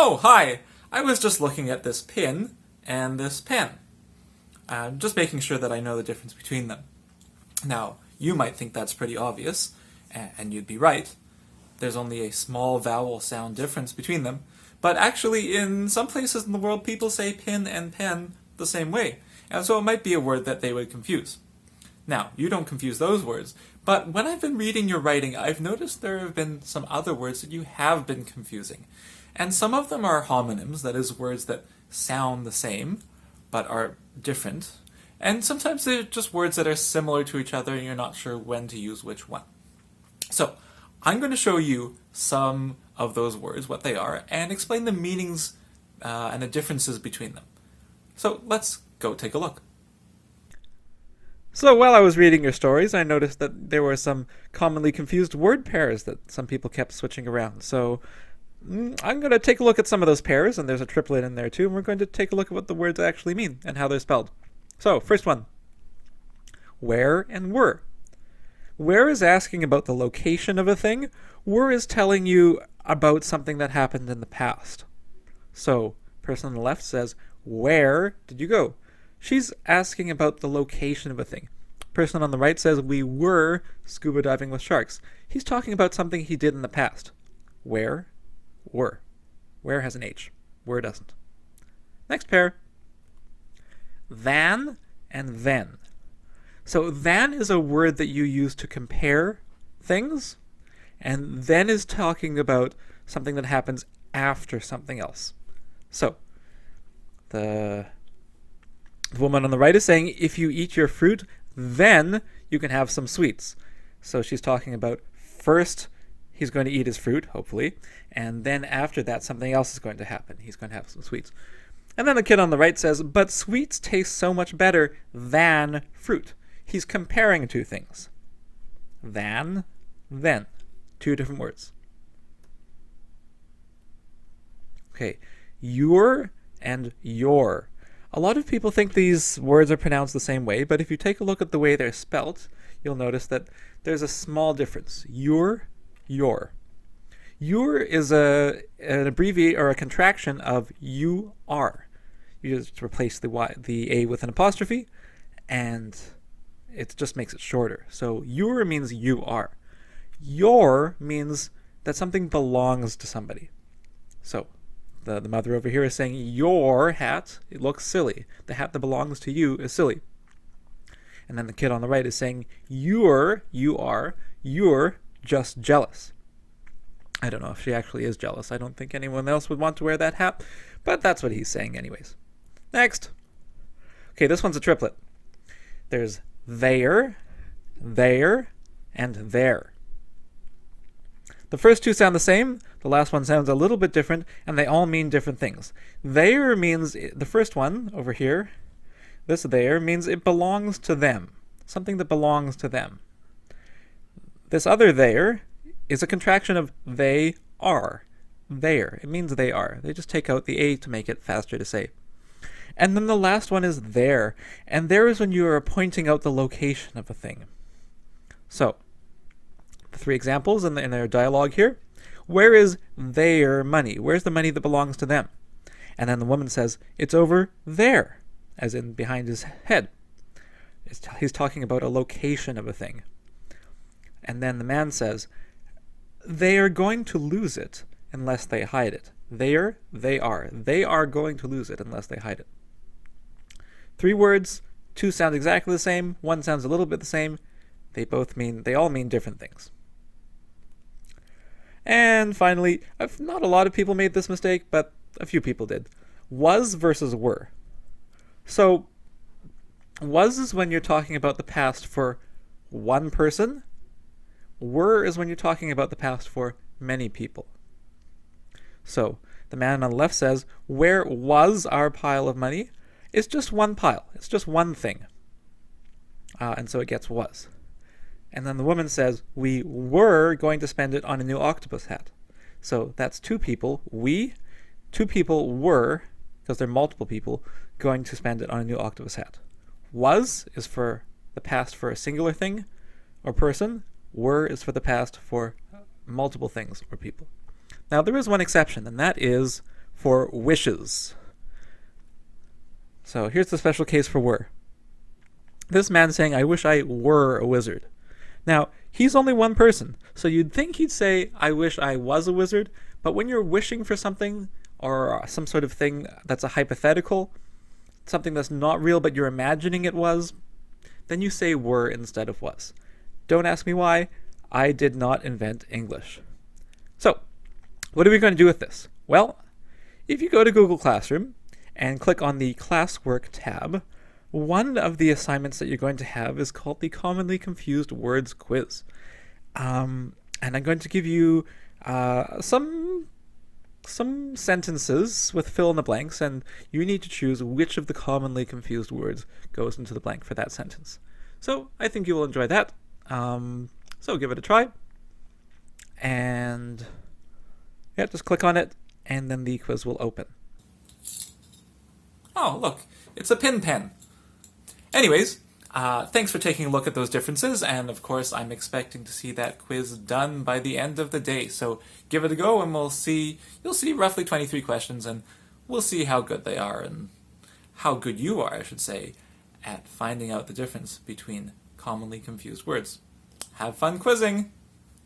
Oh, hi! I was just looking at this pin and this pen. Just making sure that I know the difference between them. Now, you might think that's pretty obvious, and you'd be right. There's only a small vowel sound difference between them, but actually in some places in the world people say pin and pen the same way, and so it might be a word that they would confuse. Now, you don't confuse those words, but when I've been reading your writing, I've noticed there have been some other words that you have been confusing. And some of them are homonyms, that is, words that sound the same, but are different. And sometimes they're just words that are similar to each other and you're not sure when to use which one. So, I'm going to show you some of those words, what they are, and explain the meanings and the differences between them. So, let's go take a look. So while I was reading your stories, I noticed that there were some commonly confused word pairs that some people kept switching around. So I'm going to take a look at some of those pairs, and there's a triplet in there too, and we're going to take a look at what the words actually mean and how they're spelled. So, first one. Where and were. Where is asking about the location of a thing. Were is telling you about something that happened in the past. So, person on the left says, where did you go? She's asking about the location of a thing. Person on the right says, we were scuba diving with sharks. He's talking about something he did in the past. Where, were. Where has an H. Where doesn't. Next pair. Than and then. So than is a word that you use to compare things, and then is talking about something that happens after something else. So, the woman on the right is saying, if you eat your fruit, then you can have some sweets. So she's talking about first he's going to eat his fruit, hopefully, and then after that something else is going to happen. He's going to have some sweets. And then the kid on the right says, but sweets taste so much better than fruit. He's comparing two things. Than, then. Two different words. Okay, your and your. A lot of people think these words are pronounced the same way, but if you take a look at the way they're spelt, you'll notice that there's a small difference. Your. Your is an abbreviate or a contraction of you are. You just replace the A with an apostrophe, and it just makes it shorter. So your means you are. Your means that something belongs to somebody. So the mother over here is saying, your hat, it looks silly. The hat that belongs to you is silly. And then the kid on the right is saying, you're just jealous. I don't know if she actually is jealous. I don't think anyone else would want to wear that hat, but that's what he's saying anyways. Next. Okay, this one's a triplet. There's there, and there. The first two sound the same, the last one sounds a little bit different, and they all mean different things. There means, the first one over here, this there means it belongs to them, something that belongs to them. This other there is a contraction of they are. There, it means they are. They just take out the A to make it faster to say. And then the last one is there, and there is when you are pointing out the location of a thing. So, the three examples in their dialogue here. Where is their money? Where's the money that belongs to them? And then the woman says, it's over there, as in behind his head. He's talking about a location of a thing. And then the man says, they are going to lose it unless they hide it. They are. They are going to lose it unless they hide it. Three words, two sound exactly the same, one sounds a little bit the same. They all mean different things. And finally, not a lot of people made this mistake, but a few people did. Was versus were. So, was is when you're talking about the past for one person. Were is when you're talking about the past for many people. So, the man on the left says, where was our pile of money? It's just one pile. It's just one thing. And so it gets was. And then the woman says, we were going to spend it on a new octopus hat. So that's two people. Two people were, because they're multiple people, going to spend it on a new octopus hat. Was is for the past for a singular thing or person. Were is for the past for multiple things or people. Now there is one exception, and that is for wishes. So here's the special case for were. This man saying, I wish I were a wizard. Now, he's only one person, so you'd think he'd say, I wish I was a wizard, but when you're wishing for something, or some sort of thing that's a hypothetical, something that's not real but you're imagining it was, then you say were instead of was. Don't ask me why. I did not invent English. So, what are we going to do with this? Well, if you go to Google Classroom and click on the Classwork tab, one of the assignments that you're going to have is called the Commonly Confused Words quiz. And I'm going to give you some sentences with fill in the blanks, and you need to choose which of the commonly confused words goes into the blank for that sentence. So I think you will enjoy that. So give it a try. And yeah, just click on it, and then the quiz will open. Oh, look, it's a pin pen. Anyways, thanks for taking a look at those differences, and of course I'm expecting to see that quiz done by the end of the day, so give it a go and you'll see roughly 23 questions, and we'll see how good they are, and how good you are, I should say, at finding out the difference between commonly confused words. Have fun quizzing!